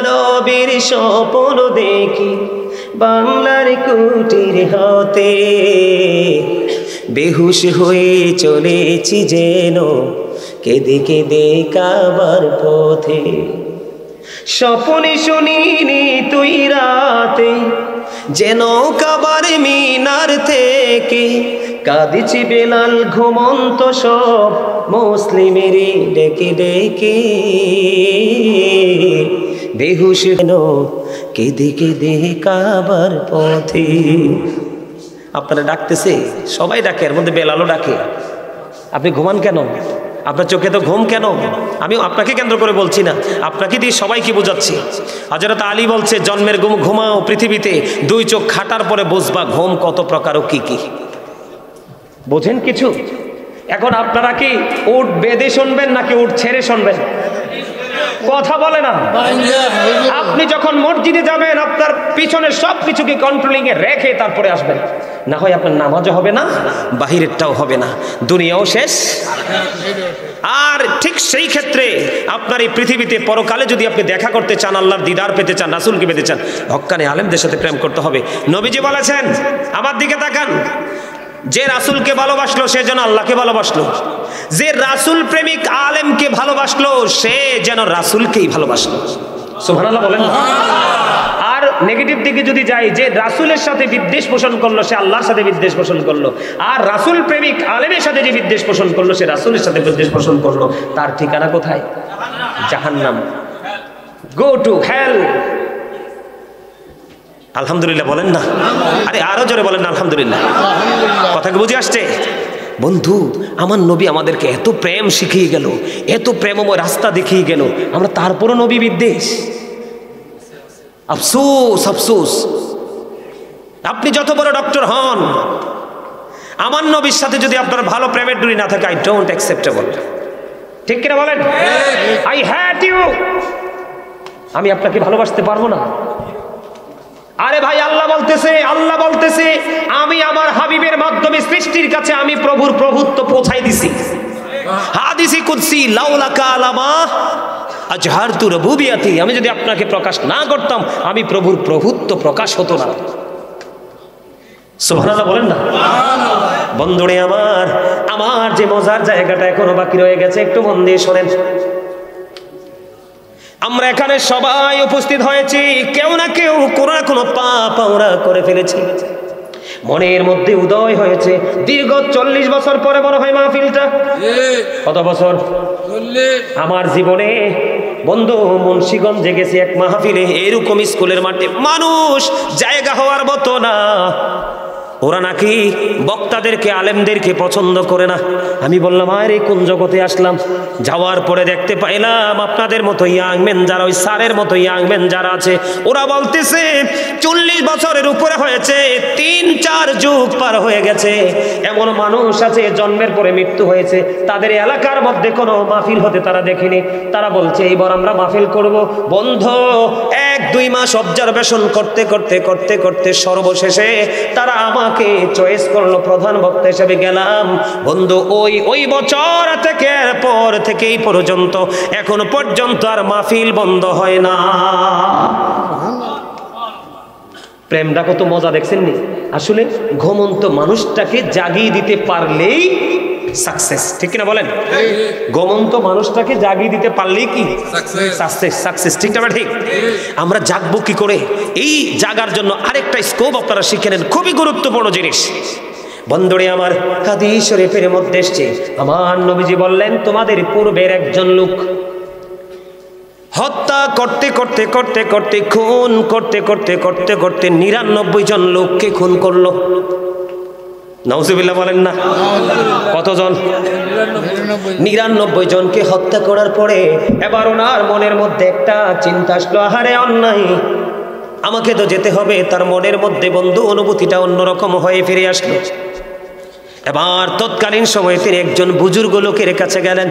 নবীর স্বপ্ন দেখি বাংলার কুটির হতে, বেহুশ হয়ে চলেছি যেন কেঁদে কেঁদে কাবার পথে। স্বপ্নে শুনিনি তুই রাতে যেন কাবার মিনার থেকে কাঁদিছি বেলাল ঘুমন্ত সব মুসলিমেরই ডেকে ডেকে, বেহুশ হেন কেঁদে কেঁদে কাবার পথে। আপনারা ডাকতেছে, সবাই ডাকে, এর মধ্যে বেলালও ডাকে। আপনি ঘুমান কেন? আপনার চোখে তো ঘুম কেন? আমি আপনাকে কেন্দ্র করে বলছি না, আপনাকে দিয়ে সবাইকে বোঝাচ্ছি। হযরত আলী বলছে, জন্মের ঘুম ঘুমাও পৃথিবীতে, দুই চোখ খাটার পরে বুঝবা ঘুম কত প্রকার ও কি কি। বোঝেন কিছু? এখন আপনারা কি উট বেঁধে শুনবেন নাকি উট ছেড়ে শুনবেন? কথা বলে না। আপনি যখন মসজিদে যাবেন আপনার পিছনের সব কিছুকে কন্ট্রোলিং এ রেখে তারপরে আসবেন, না হয় আপনার নামাজও হবে না, বাহিরেরটাও হবে না, দুনিয়াও শেষ। আর ঠিক সেই ক্ষেত্রে আপনার এই পৃথিবীতে পরকালে যদি আপনি দেখা করতে চান, আল্লাহর দিদার পেতে চান, রাসূলকে পেতে চান, হক্কানি আলেমদের সাথে প্রেম করতে হবে। নবীজি বলেছেন, আমার দিকে তাকান, যে রাসূলকে ভালোবাসলো সে যেন আল্লাহকে ভালোবাসলো, যে রাসূল প্রেমিক আলেমকে ভালোবাসলো সে যেন রাসূলকেই ভালোবাসলো। সুবহানাল্লাহ বলেন। আর নেগেটিভ দিকে যদি যাই, যে রাসূলের সাথে বিদ্বেষ পোষণ করলো সে আল্লাহর সাথে বিদ্বেষ পোষণ করলো, আর রাসূল প্রেমিক আলেমের সাথে যে বিদ্বেষ পোষণ করলো সে রাসূলের সাথে বিদ্বেষ পোষণ করলো, তার ঠিকানা কোথায়? জাহান্নাম। Go to hell. আলহামদুলিল্লাহ বলেন না? আরে আরো জোরে বলেন না আলহামদুলিল্লাহ। কথা কি বুঝে আসছে? বন্ধু, আমার নবী আমাদেরকে এত প্রেম শিখিয়ে গেল, এত প্রেমময় রাস্তা দেখিয়ে গেল, আমরা তারপরও নবী বিদ্বেষ। আফসোস আফসোস। আপনি যত বড় ডক্টর হন, আমার নবীর সাথে যদি আপনার ভালো প্রেমের ডুরি না থাকে, আই ডোন্ট অ্যাকসেপ্টেবল। ঠিক কিনা বলেন? I hate you. আমি আপনাকে ভালোবাসতে পারবো না। আরে ভাই, আল্লাহ বলতেছে আমি আমার হাবিবের মাধ্যমে সৃষ্টির কাছে আমি প্রভুর প্রভুত্ব পৌঁছাই দিছি। হাদিসে কুদসি, লাউলাকা আলামা আজহারতু রুবুবিয়াতি, আমি যদি আপনাকে প্রকাশ না করতাম আমি প্রভুর প্রভুত্ব প্রকাশ হতো না। সুবহানাল্লাহ বলেন না? বন্ধুরে আমার যে মজার জায়গাটা এখনো বাকি রয়ে গেছে, একটু মন দিয়ে শোনেন। আমরা এখানে সবাই উপস্থিত হয়েছি, কেউ না কেউ কোনো না কোনো পাপ আমরা করে ফেলেছি। মনের মধ্যে উদয় হয়েছে দীর্ঘ 40 বছর পরে মনে হয় মাহফিলটা। কত বছর? আমার জীবনে বন্ধু মুন্সিগঞ্জে গেছি এক মাহফিলে, এরকম স্কুলের মাঠে মানুষ জায়গা হওয়ার মতো না। ওরা নাকি বক্তাদেরকে আলেমদেরকে পছন্দ করে না। আমি বললাম, আরে কোন জগতে আসলাম? যাওয়ার পরে দেখতে পাইলাম আপনাদের মতো ইয়াংম্যান যারা, ওই স্যারের মতো ইয়াংম্যান যারা আছে, ওরা বলতেছে 40 বছরের উপরে হয়েছে, 3-4 যুগ পার হয়ে গেছে। এমন মানুষ আছে জন্মের পরে মৃত্যু হয়েছে, তাদের এলাকার মধ্যে কোনো মাহফিল হতে তারা দেখেনি। তারা বলছে এইবার আমরা মাহফিল করব। বন্ধ 1-2 মাস অবজারভেশন করতে করতে করতে করতে সর্বশেষে তারা আমাকে চয়েস করলো প্রধান বক্তা হিসেবে। গেলাম বন্ধু, ওই বছর থেকে পর থেকে এই পর্যন্ত এখনো পর্যন্ত আর মাহফিল বন্ধ হয় না। প্রেমটা কত মজা দেখছেন নি? আসলে ঘুমন্ত মানুষটাকে জাগিয়ে দিতে পারলেই সাকসেস। ঠিক কিনা বলেন? ঘুমন্ত মানুষটাকে জাগিয়ে দিতে পারলেই কি সাকসেস। ঠিক না? ঠিক। আমরা জাগবো কি করে? এই জাগার জন্য আরেকটা স্কোপ আপনারা শিখে নেন, খুবই গুরুত্বপূর্ণ জিনিস। বন্ধুরে আমার, হাদিস শরীফের মধ্যে এসেছে, আমার নবীজি বললেন, তোমাদের পূর্বের একজন লোক হত্যা করতে করতে করতে করতে খুন করতে করতে করতে করতে 99 জন লোককে খুন করলো। নাউজুবিল্লাহ বলেন না? কতজন? 99 জনকে হত্যা করার পরে এবার ওনার মনের মধ্যে একটা চিন্তা আসলো, আহারে অন্যায়, আমাকে তো যেতে হবে। তার মনের মধ্যে বন্ধু অনুভূতিটা অন্যরকম হয়ে ফিরে আসলো। এবার তৎকালীন সময়ে তিনি একজন বুজুর্গ লোকের কাছে গেলেন।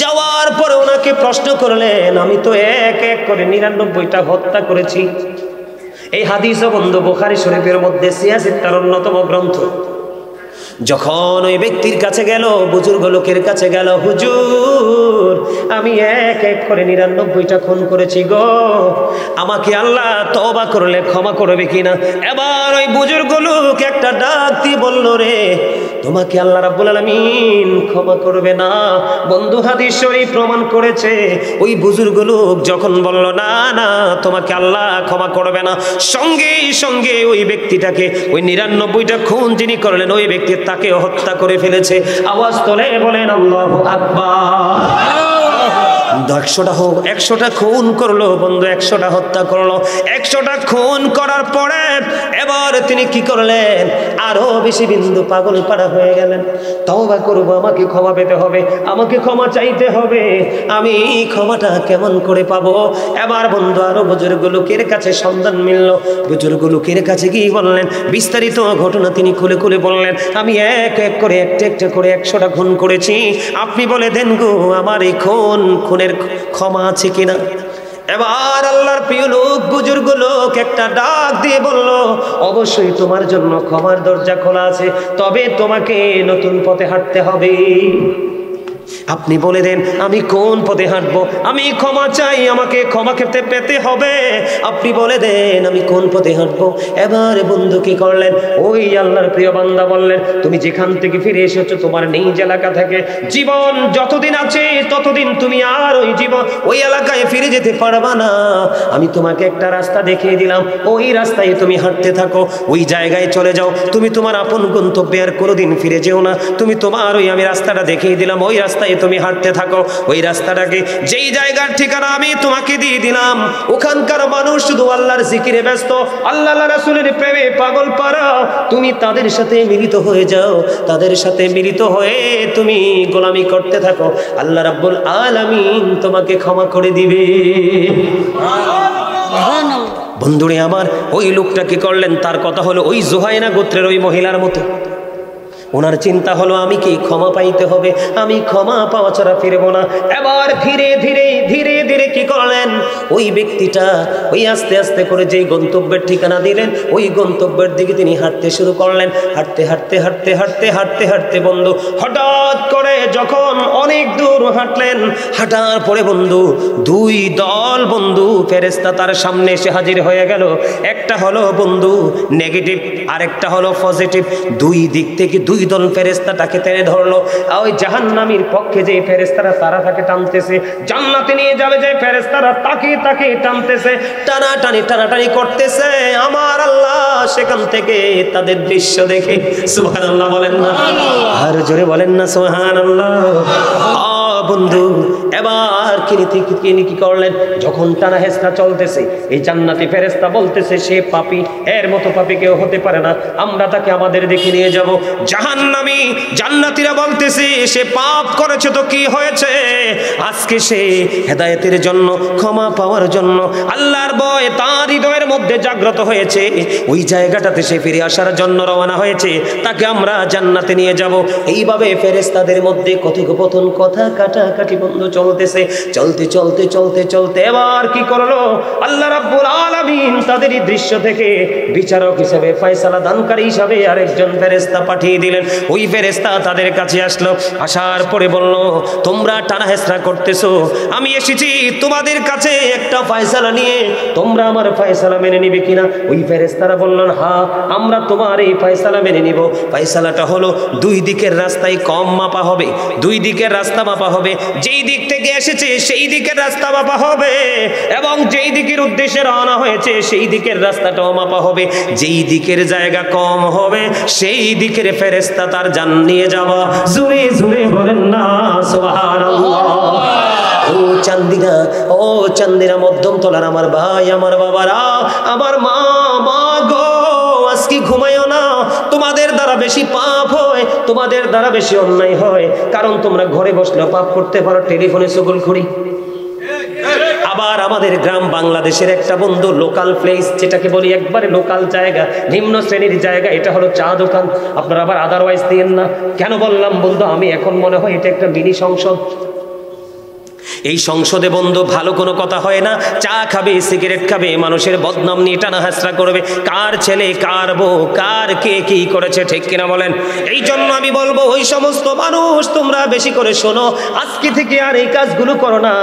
যাওয়ার পরে ওনাকে প্রশ্ন করলেন, আমি তো এক এক করে 99টা হত্যা করেছি। এই হাদিস বন্ধু বুখারী শরীফের মধ্যে 86 অন্যতম গ্রন্থ। যখন ওই ব্যক্তির কাছে গেল, বুজুর্গ লোকের কাছে গেল, হুজুর আমি এক এক করে ৯৯টা খুন করেছি গো, আমাকে আল্লাহ তওবা করলে ক্ষমা করবে কিনা? এবার ওই বুজুর্গ লোক একটা ডাক দিয়ে বলল, রে তোমাকে আল্লাহ রাব্বুল আলামিন ক্ষমা করবে না। বন্ধু হাদিস শরীফ প্রমাণ করেছে ওই বুজুর্গ লোক যখন বলল না না তোমাকে আল্লাহ ক্ষমা করবে না, সঙ্গে সঙ্গে ওই ব্যক্তিটাকে, ওই ৯৯টা খুন যিনি করলেন ওই ব্যক্তি তাকে হত্যা করে ফেলেছে। আওয়াজ তোলে বলেন আল্লাহু আকবার। ১০০টা হোক, ১০০টা খুন করলো বন্ধু, ১০০টা হত্যা করলো। ১০০টা খুন করার পরে এবার তিনি কি করলেন? আরো বেশি বিন্দু পাগল পাড়া হয়ে গেলেন। তওবা করবো, আমাকে ক্ষমা পেতে হবে, আমাকে ক্ষমা চাইতে হবে, আমি ক্ষমাটা কেমন করে পাবো? এবার বন্ধু আরো বুজুর্গ লোকের কাছে সন্ধান মিলল। বুজুর্গ লোকের কাছে কি বললেন? বিস্তারিত ঘটনা তিনি খুলে খুলে বললেন, আমি এক এক করে একটা একটা করে ১০০টা খুন করেছি, আপনি বলে দেন গো আমার এই খুনের ক্ষমা আছে কিনা? এবার আল্লাহর প্রিয় লোক, বুজুর্গ লোক একটা ডাক দিয়ে বলল, অবশ্যই তোমার জন্য ক্ষমার দরজা খোলা আছে, তবে তোমাকে নতুন পথে হাঁটতে হবে। আপনি বলে দেন আমি কোন পথে হাঁটবো? আমি ক্ষমা চাই, আমাকে ক্ষমা খেতে পেতে হবে, আপনি বলে দেন আমি কোন পথে হাঁটবো। এবারে বন্ধু কি করলেন? ওই আল্লাহর প্রিয় বান্দা বললেন, তুমি যেখান থেকে ফিরে এসেছো তোমার নিজ এলাকা থেকে, জীবন যতদিন আছে ততদিন তুমি আর ওই এলাকায় ফিরে যেতে পারবা না। আমি তোমাকে একটা রাস্তা দেখিয়ে দিলাম, ওই রাস্তায় তুমি হাঁটতে থাকো, ওই জায়গায় চলে যাও, তুমি তোমার আপন গন্তব্যে আর কোনোদিন ফিরে যেও না। তুমি তোমার ওই আমি রাস্তাটা দেখিয়ে দিলাম, ওই রাস্তায় তুমি হাঁটতে থাকো। ওই রাস্তাটাকে, যেই জায়গার ঠিকানা আমি তোমাকে দিয়ে দিলাম, ওখানকার মানুষ শুধু আল্লাহর জিকিরে ব্যস্ত, আল্লাহ রাসূলের প্রেমে পাগল পারা, তুমি তাদের সাথে মিলিত হয়ে যাও, তাদের সাথে মিলিত হয়ে তুমি গোলামি করতে থাকো, আল্লাহ রাব্বুল আলামিন তোমাকে ক্ষমা করে দিবে। বন্ধুরে আমার, ওই লোকটা কি করলেন? তার কথা হলো ওই জুহাইনা গোত্রের ওই মহিলার মতো। ওনার চিন্তা হলো আমি কি ক্ষমা পাইতে হবে, আমি ক্ষমা পাওয়া ছাড়া ফিরবো না। এবার ধীরে ধীরে ধীরে ধীরে কি করলেন? ওই ব্যক্তিটা ওই আস্তে আস্তে করে যেই গন্তব্যের ঠিকানা দিলেন ওই গন্তব্যের দিকে তিনি হাঁটতে শুরু করলেন। হাঁটতে হাঁটতে হাঁটতে হাঁটতে হাঁটতে হাঁটতে বন্ধু হঠাৎ করে যখন অনেক দূর হাঁটলেন, হাঁটার পরে বন্ধু দুই দল বন্ধু ফেরেশতা তার সামনে এসে হাজির হয়ে গেল। একটা হলো বন্ধু নেগেটিভ, আরেকটা হলো পজিটিভ। দুই দিক থেকে দুই দল ফেরেশতাটাকে টেনে ধরলো। ওই জাহান্নামীর পক্ষে যে ফেরেশতারা তারা তাকে টানতেছে, জান্নাতে নিয়ে যাবে যে ফেরেশতারা তাকে তাকে টানতেছে, টানাটানি টানাটানি করতেছে। আমার আল্লাহ সেখান থেকে তাদের দৃশ্য দেখে সুবহানাল্লাহ বলেন না, আর জোরে বলেন না সুবহানাল্লাহ। বন্ধু এবার তিনি কি করলেন? যখন টানা হেসনা চলতেছে, এই জান্নাতি ফেরেশতা বলতেছে সে পাপী, এর মতো পাপী কেউ হতে পারে না, আমরা তাকে আমাদের দেখে নিয়ে যাব। জাহান্নামী জান্নাতীরা বলতেছে সে পাপ করেছে তো কি হয়েছে, আজকে সে হেদায়েতের জন্য, ক্ষমা পাওয়ার জন্য আল্লাহর ভয় তার হৃদয়ের মধ্যে জাগ্রত হয়েছে, ওই জায়গাটাতে সে ফিরে আসার জন্য রওনা হয়েছে, তাকে আমরা জান্নাতে নিয়ে যাব। এইভাবে ফেরেশতাদের মধ্যে কথোপকথন, কথা কাটাকাটি বন্ধু চলতেছে। চলতে চলতে চলতে চলতে এবার কি করলো? আল্লাহ রাব্বুল আলামিন তাদের এই দৃশ্য থেকে বিচারক হিসেবে, ফয়সালা দানকারী হিসেবে আরেকজন ফেরেশতা পাঠিয়ে দিলেন। ওই ফেরেশতা তাদের কাছে আসলো, আসার পরে বলল, তোমরা টানা হেসরা করতেছো, আমি এসেছি তোমাদের কাছে একটা ফয়সালা নিয়ে, তোমরা আমার ফয়সালা মেনে নিবে কিনা? ওই ফেরেশতারা বললেন, হ্যাঁ আমরা তোমার এই ফয়সালা মেনে নিব। ফয়সালাটা হলো দুই দিকের রাস্তায় কম মাপা হবে, দুই দিকের রাস্তা মাপা হবে, যেই দিক থেকে এসেছে সেই দিকের রাস্তা মাপা হবে, এবং যেই দিকের উদ্দেশ্যে রওনা হয়েছে সেই দিকের রাস্তাটাও মাপা হবে। যেই দিকের জায়গা কম হবে সেই দিকের ফেরেশতা তার জান নিয়ে যাওয়া। জোরে জোরে বলেন না সুবহানাল্লাহ। ও চান্দিনা, ও চান্দিনা মধ্যম তলার আমার ভাই, আমার বাবারা, আমার মা, মা গো আজকে ঘুমাইও না, তোমাদের দ্বারা বেশি পাপ হয়, তোমাদের দ্বারা বেশি অন্যায় হয়, কারণ তোমরা ঘরে বসলেও পাপ করতে পারো, টেলিফোনে চগলখড়ি। আবার আমাদের গ্রাম বাংলাদেশের একটা বন্ধু লোকাল প্লেস, যেটাকে বলি একবারে লোকাল জায়গা, নিম্ন শ্রেণীর জায়গা, এটা হলো চা দোকান। আপনারা আবার আদারওয়াইজ দিয়েন না। কেন বললাম বন্ধু? আমি এখন মনে হয় এটা একটা মিনি সংসদ। এই সংসদে বন্ধু ভালো কোনো কথা হয় না, চা খাবে, সিগারেট খাবে, মানুষের বদনাম নিয়ে টানা হাসরা করবে, কার ছেলে কার বউ কার কে কি করেছে, ঠিক কিনা বলেন? এই জন্য আমি বলবো ওই সমস্ত মানুষ তোমরা বেশি করে শোনো, আজকে থেকে আর এই কাজগুলো করো না।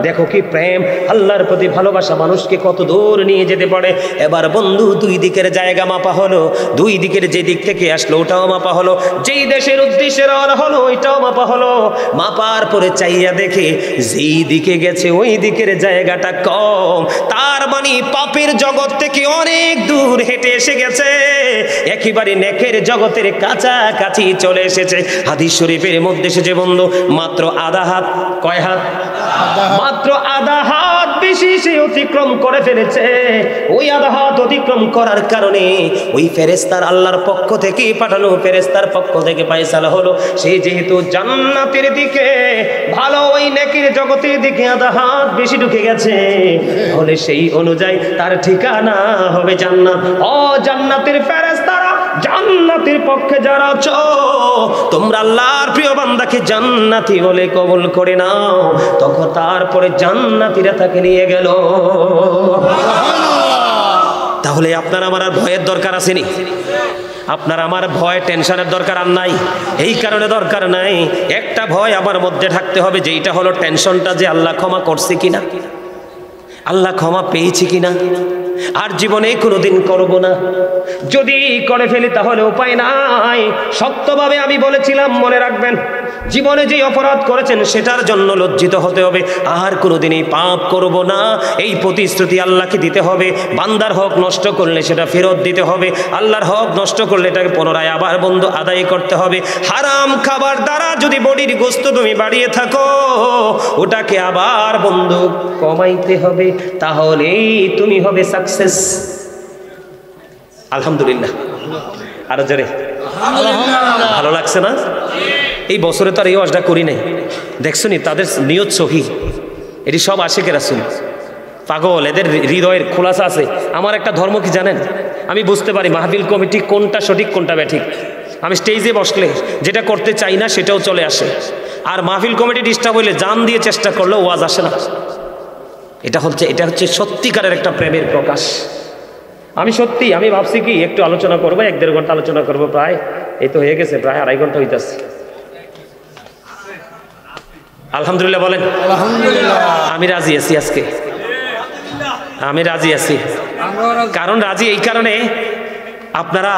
দেখো কি প্রেম, আল্লাহর প্রতি ভালোবাসা মানুষকে কত দূর নিয়ে যেতে পারে। এবার বন্ধু দুই দিকের জায়গা মাপা হলো, দুই দিকের যে দিক থেকে আসলো ওটাও মাপা হলো, যেই দেশের উদ্দেশ্যে রওনা হলো ওইটাও মাপা হলো। মাপার পরে চাইয়া দেখে যেই দিকে গেছে ওই দিকের জায়গাটা কম, তার মানে পাপের জগৎ থেকে অনেক দূর হেঁটে এসে গেছে, একেবারে নেকের জগতের কাছাকাছি চলে এসেছে। হাদিস শরীফের মধ্যে এসেছে বন্ধু, মাত্র আধা হাত, কয় হাত? মাত্র আধা হাত বেশি সে অতিক্রম করে ফেলেছে। ওই আধা হাত অতিক্রম করার কারণে ওই ফেরেশতার আল্লাহর পক্ষ থেকে পাঠানো ফেরেশতার পক্ষ থেকে ফয়সালা হলো, সে যেহেতু জান্নাতের দিকে ভালো ওই নেকির জগতের দিকে আধা হাত বেশি ঢুকে গেছে, তাহলে সেই অনুযায়ী তার ঠিকানা হবে জান্নাত। ও জান্নাতের ফেরেশতারা, জান্নাতের পক্ষে যারা আছো তোমরা আল্লাহর প্রিয় বান্দাকে জান্নাতি বলে কবুল করে নাও, তখন তারপরে জান্নাতীরা তাকে নিয়ে গেল। তাহলে আপনার আমার আর ভয়ের দরকার আসেনি? আপনার আমার ভয় টেনশনের দরকার আর নাই। এই কারণে দরকার নাই, একটা ভয় আমার মধ্যে থাকতে হবে, যেইটা হলো টেনশনটা যে আল্লাহ ক্ষমা করছে কিনা, আল্লাহ ক্ষমা পেয়েছি কিনা, আর জীবনে কোনোদিন করব না। যদি করে ফেলি তাহলে উপায় নাই। শক্তভাবে আমি বলেছিলাম, মনে রাখবেন, জীবনে যে অপরাধ করেছেন সেটার জন্য লজ্জিত হতে হবে, আর কোনোদিন এই পাপ করব না এই প্রতিশ্রুতি আল্লাহকে দিতে হবে। বান্দার হক নষ্ট করলে সেটা ফেরত দিতে হবে, আল্লাহর হক নষ্ট করলে এটাকে পুনরায় আবার বন্ধু আদায় করতে হবে। হারাম খাবার দ্বারা যদি বডির গোস্ত তুমি বাড়িয়ে থাকো, ওটাকে আবার বন্ধু কমাইতে হবে, তাহলেই তুমি হবে সাকসেস। আলহামদুলিল্লাহ, আরো জোরে ভালো লাগছে না? এই বছরে তো আর এই ওয়াজটা করি নাই, দেখছো নি তাদের নিয়ত সহি, এটি সব আশিকে রাসূল পাগল, এদের হৃদয়ের খোলাসা আছে। আমার একটা ধর্ম কি জানেন, আমি বুঝতে পারি মাহফিল কমিটি কোনটা সঠিক কোনটা ব্যাঠিক। আমি স্টেজে বসলে যেটা করতে চাই না সেটাও চলে আসে, আর মাহফিল কমিটি ডিস্টার্ব হইলে জান দিয়ে চেষ্টা করলেও ওয়াজ আসে না। এটা হচ্ছে সত্যিকারের একটা প্রেমের প্রকাশ। আমি ভাবছি কি একটু আলোচনা করবো, 1-1.5 ঘন্টা আলোচনা করবো, প্রায় এই তো হয়ে গেছে, প্রায় 2.5 ঘন্টা হইতেছে। আলহামদুলিল্লাহ বলেন। আমি রাজি আছি, আজকে আমি রাজি আছি। কারণ রাজি এই কারণে, আপনারা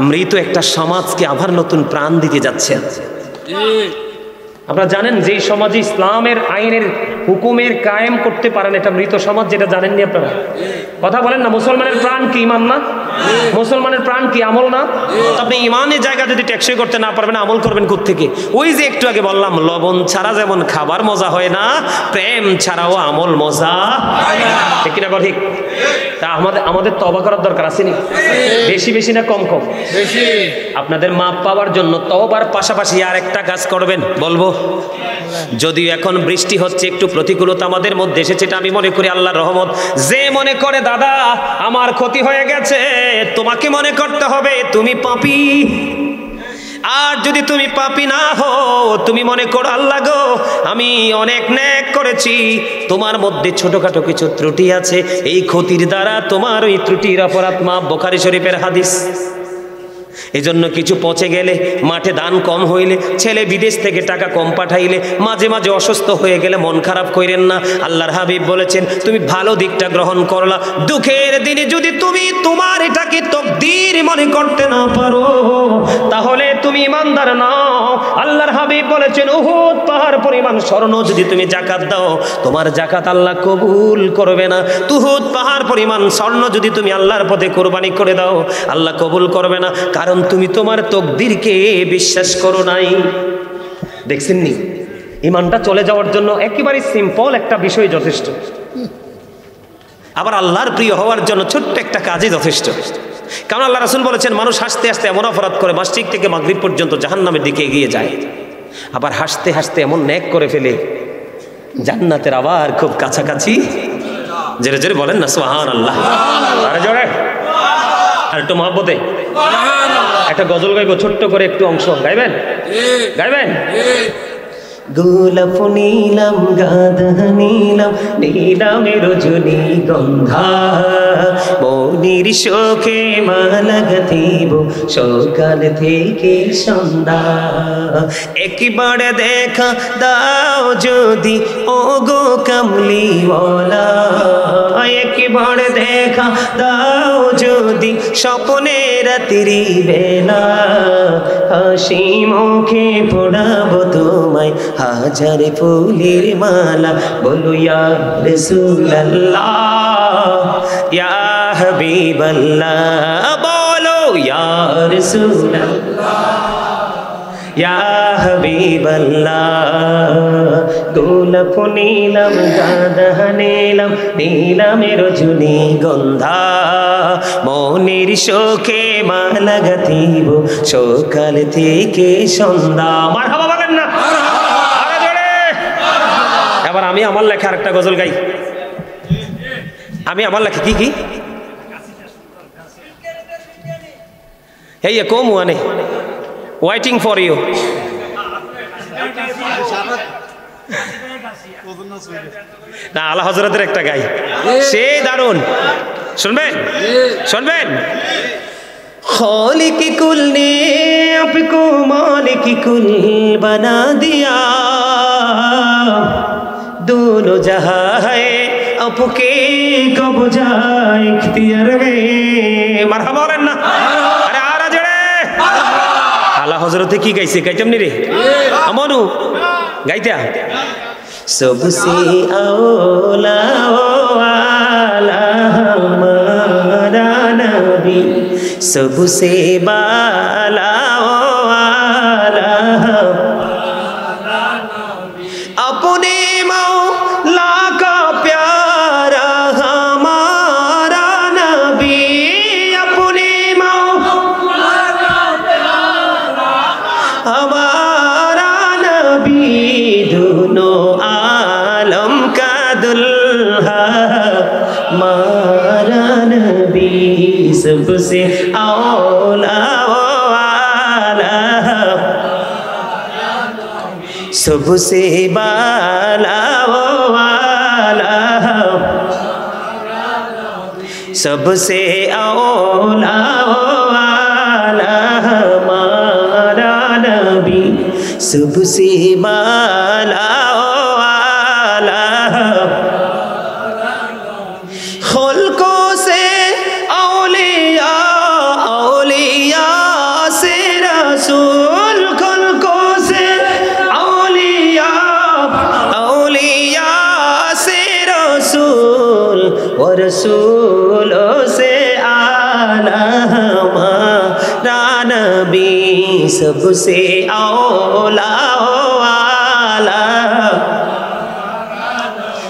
মৃত একটা সমাজকে আবার নতুন প্রাণ দিতে যাচ্ছেন। আপনারা জানেন যে সমাজে ইসলামের আইনের হুকুমের কায়েম করতে পারেন, এটা মৃত সমাজ, যেটা জানেননি আপনারা? কথা বলেন না। মুসলমানের প্রাণ কি ইমান না? মুসলমানের প্রাণ কি আমল না? আপনি ইমানের জায়গা যদি টেকসই করতে না পারবেন, আমল করবেন কোত্থেকে? ওই যে একটু আগে বললাম, লবণ ছাড়া যেমন খাবার মজা হয় না, প্রেম ছাড়াও আমল মজা ঠিক কিনা? ঠিক। তা আমাদের তওবা করার দরকার আছে নি? বেশি বেশি না কম কম? বেশি। আপনাদের মাপ পাওয়ার জন্য তওবার পাশাপাশি আর একটা কাজ করবেন, বলবো। যদিও এখন বৃষ্টি হচ্ছে, একটু প্রতিকূলতা আমাদের মধ্যে এসেছে, এটা আমি মনে করি আল্লাহর রহমত। যে মনে করে দাদা আমার ক্ষতি হয়ে গেছে, তোমাকে মনে করতে হবে তুমি পাপী। আর যদি তুমি পাপী না হও, তুমি মনে করো আল্লাহ গো আমি অনেক নেক করেছি, তোমার মধ্যে ছোটখাটো কিছু ত্রুটি আছে, এই ক্ষতির দ্বারা তোমার ওই ত্রুটির অপরাধ মাপ। বুখারী শরীফের হাদিস। এজন্য কিছু পচে গেলে, মাঠে ধান কম হইলে, ছেলে বিদেশ থেকে টাকা কম পাঠাইলে, মাঝে মাঝে অসুস্থ হয়ে গেলে মন খারাপ কইরেন না। আল্লাহর হাবিব বলেছেন তুমি ভালো দিকটা গ্রহণ করলা, দুঃখের দিনে যদি তুমি তোমার এটাকে তাকদীর মনে করতে না পারো, তাহলে তুমি ইমানদার নাও। আল্লাহর হাবিব বলেছেন উহুদ পাহাড় পরিমাণ স্বর্ণ যদি তুমি যাকাত দাও, তোমার যাকাত আল্লাহ কবুল করবে না। উহুদ পাহাড় পরিমাণ স্বর্ণ যদি তুমি আল্লাহর পথে কুরবানি করে দাও, আল্লাহ কবুল করবে না, কারণ তুমি তোমার তাকদীরকে বিশ্বাস করো নাই। দেখছেন নি, ঈমানটা চলে যাওয়ার জন্য একেবারে সিম্পল একটা বিষয় যথেষ্ট, আবার আল্লাহর প্রিয় হওয়ার জন্য ছোট্ট একটা কাজই যথেষ্ট। কারণ আল্লাহ রাসূল বলেছেন মানুষ হাসতে হাসতে এমন অপরাধ করে মাসরিক থেকে মাগরিব পর্যন্ত জাহান্নামের দিকে এগিয়ে যায়, আবার হাসতে হাসতে এমন নেক করে ফেলে জান্নাতের আবার খুব কাছাকাছি। জোরে জোরে বলেন না সুবহানাল্লাহ। আরে জোরে, আর একটু মহব্বতে একটা গজল গাইবো, ছোট্ট করে একটু অংশ গাইবেন? গাইবেন? গোলাপ নীলাম গাঁদা নীলাম নীলামে রজনী গন্ধা মনির শোকে মালা গাঁথিব সকাল থেকে সন্ধ্যা একবারে দেখা দাও যদি ও গো কামলিওয়ালা একবারে দেখা দাও যদি স্বপ্নে রাত্রি বেলা হাসি মুখে পড়াবো তোমায় হাজার ফুলের মালা বলো ইয়া রাসূলুল্লাহ ইয়া হাবিবাল্লাহ বলো ইয়া রাসূলুল্লাহ ইয়া হাবিবাল্লাহ গোলাপ নীলাম গাঁদা নীলাম নীলামে রজনী গন্ধা মনির শোকে মালা গাঁথিব সকাল থেকে সন্ধ্যা মারহাবা বলেন না আরে জোরে এবার আমি আমার লেখা আরেকটা গজল গাই আমি আমার লেখা কি এই কম ওয়ানে waiting for you না আলা হযরতের একটা গাই সেই দারুন শুনবেন শুনবেন खालिक कुल ने आपको मालिक कुल बना दिया दोनों जहां है आपके कब्जा इख्तियार में मरहबा बोलें ना अरे आ रहा जड़े आला हजरते की गाइसे गाइतम नी रे अमनु गाइत्या सबसे औला वाला हमारा नबी सबसे बाला वाला अपने मौला का प्यारा हमारा नबी अपने मौला का प्यारा हमारा नबी दोनों आलम का दुल्हा हमारा नबी सबसे औला वाला सबसे बाला वाला सबसे औला वाला हमारा नबी सबसे बाला वाला खुल्को से औलिया औलिया से रसूल खुल्को से औलिया औलिया से रसूल और रसूलों से आला हमारा नबी सबसे औला वाला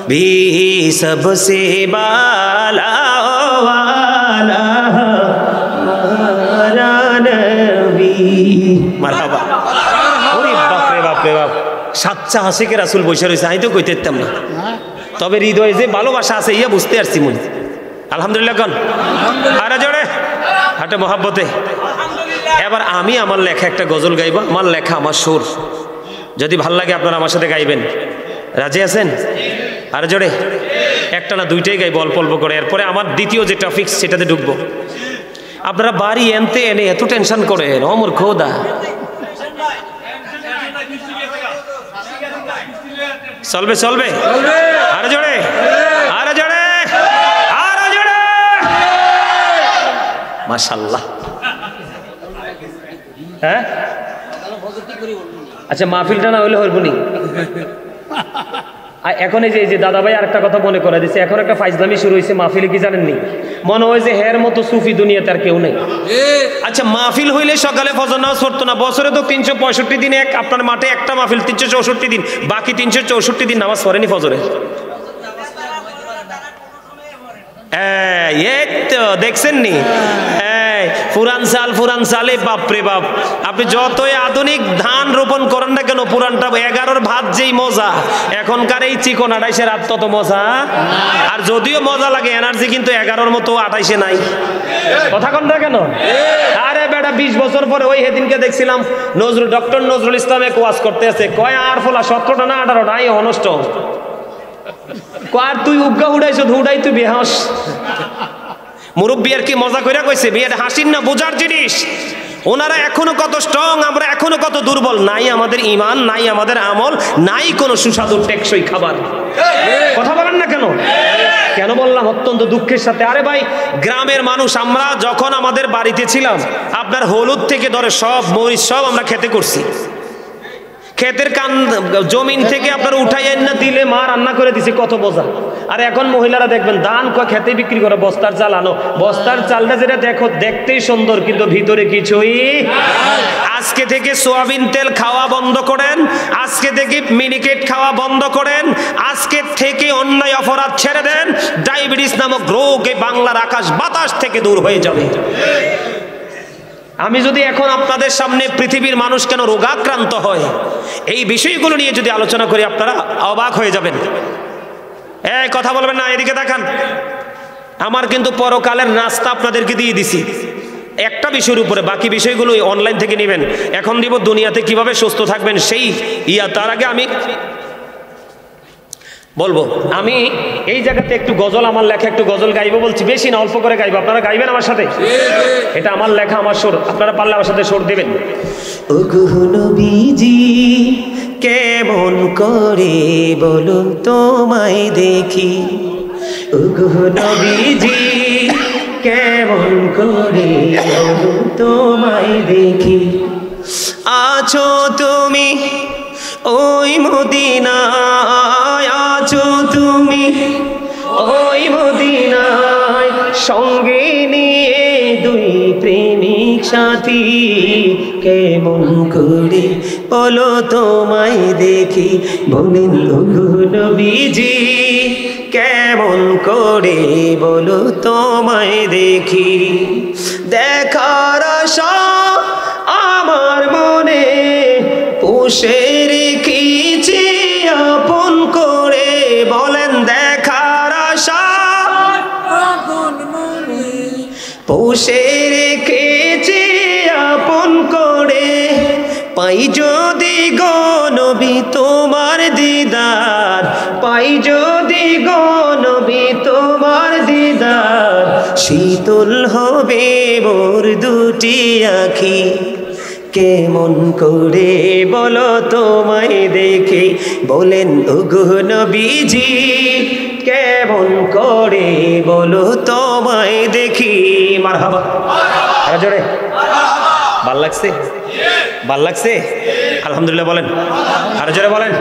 भी सबसे बाला वाला हमारा नबी मरहबा ओरे बाप रे बाप रे बाप সাচ্চা আশিকের রাসূল বসে রয়েছে আমি তো কইতে পারতাম না তবে হৃদয়ে যে ভালোবাসা আছে ইয়া বুঝতে পারছি মনে আলহামদুলিল্লাহ কোন আরে জোরে হাটে মহব্বতে এবার আমি আমার লেখা একটা গজল গাইবো আমার লেখা আমার সুর যদি ভাল লাগে আপনারা আমার সাথে গাইবেন রাজি আছেন আরে জোরে একটা না দুইটাই গাইবো অল্প অল্প করে এরপরে আমার দ্বিতীয় যে টপিক সেটাতে ঢুকবো আপনারা বাড়ি এনতে এনে এত টেনশন করেন অমর খোদা চলবে চলবে আরে জোরে আরে জোরে আরে জোরে মাশাআল্লাহ হ্যাঁ আচ্ছা মাহফিলটা না হইলে হইব নি এখন এই যে দাদা ভাই আরেকটা কথা মনে করে দিচ্ছে এখন একটা ফাইজলামি শুরু হয়েছে মাহফিলে কি জানেননি মনে হয় যে হের মতো সুফি দুনিয়াতে আর কেউ নেই আচ্ছা মাহফিল হইলে সকালে ফজর নামাজ পড়তো না বছরে তো 365 দিন এক আপনার মাঠে একটা মাহফিল 364 দিন বাকি 364 দিন নামাজ পড়েনি ফজরে এই তো দেখছেন নি পুরান সালে বাপরে বাপ আপনি যতই আধুনিক ধান রোপণ করেন না কেন পুরানটা 11-র ভাত যেই মজা এখনকার এই চিকন 28-এর রাত তত মজা আর যদিও মজা লাগে এনার্জি কিন্তু 11-র মতো 28-এ নাই কথা কোন না কেন আরে আরে বেটা 20 বছর পরে ওই সেদিনকে দেখছিলাম ডক্টর নজরুল ইসলামে ওয়াজ করতে আছে, কয় আর ফলা 17টা না 18টা এই অনষ্ট কয় তুই উগা উড়াইছ উড়াই তুই বেহাস। মুরব্বী আর কি মজা কইরা কইছে, বিয়েটা হাসির না বোঝার জিনিস। ওনারা এখনো কত স্ট্রং, আমরা এখনো কত দুর্বল। নাই আমাদের ইমান, নাই আমাদের আমল, নাই কোনো সুস্বাদু টেকসই খাবার। কথা বলেন না কেন? কেন বললাম অত্যন্ত দুঃখের সাথে। আরে ভাই গ্রামের মানুষ, আমরা যখন আমাদের বাড়িতে ছিলাম আপনার হলুদ থেকে ধরে সব মরিচ সব আমরা খেতে করছি। ক্ষেতের জমিন থেকে আপনার উঠাইয়েন না দিলে মা রান্না করে দিছে কত বোঝা। আর এখন মহিলারা দেখবেন ধান খেতে বিক্রি করে বস্তার চাল আনো, বস্তার চালটা যেটা দেখো দেখতেই সুন্দর কিন্তু ভিতরে কিছুই। আজকে থেকে সোয়াবিন তেল খাওয়া বন্ধ করেন, আজকে থেকে মিনিকেট খাওয়া বন্ধ করেন, আজকে থেকে অন্যায় অপরাধ ছেড়ে দেন। ডায়াবেটিস নামক রোগ এই বাংলার আকাশ বাতাস থেকে দূর হয়ে যাবে। আমি যদি এখন আপনাদের সামনে পৃথিবীর মানুষ কেন রোগাক্রান্ত হয় এই বিষয়গুলো নিয়ে যদি আলোচনা করি আপনারা অবাক হয়ে যাবেন। এই কথা বলবেন না, এদিকে দেখান। আমার কিন্তু পরকালের নাস্তা আপনাদেরকে দিয়ে দিছি একটা বিষয়ের উপরে, বাকি বিষয়গুলো অনলাইন থেকে নেবেন। এখন দিব দুনিয়াতে কিভাবে সুস্থ থাকবেন সেই তার আগে আমি বলবো, আমি এই জায়গাতে একটু গজল, আমার লেখা একটু গজল গাইবো বলছি, বেশি না অল্প করে গাইবো। আপনারা গাইবেন আমার সাথে? এটা আমার লেখা, আমার সুর, আপনারা পারলে আমার সাথে সুর দিবেন। ওগো নবীজি কেমন করে বলো তোমায় দেখি, ওগো নবীজি কেমন করে বলো তোমায় দেখি, আছো তুমি ওই মদিনায়, আছো তুমি ওই মদিনায়, সঙ্গে নিয়ে দুই প্রেমিক সাথী, কেমন করে বলো তোমায় দেখি, বলেন ওগো নবীজি কেমন করে বলো তোমায় দেখি, দেখার আশা আমার মনে পুষে রেখেছি আপন করে, বলেন দেখার আশা পুষে রেখেছি আপন করে, পাই যদি গো নবী তোমার দিদার, পাই যদি গো নবী তোমার দিদার, শীতল হবে মোর দুটি আখি, কেমন করে বলো তোমায় দেখি, বলেন ওগো নবীজি কেমন করে বলো তোমায় দেখি। মারহাবা, আরো জোরে। ভাল লাগছে? ভাল লাগছে? আলহামদুলিল্লাহ বলেন, আরো জোরে বলেন।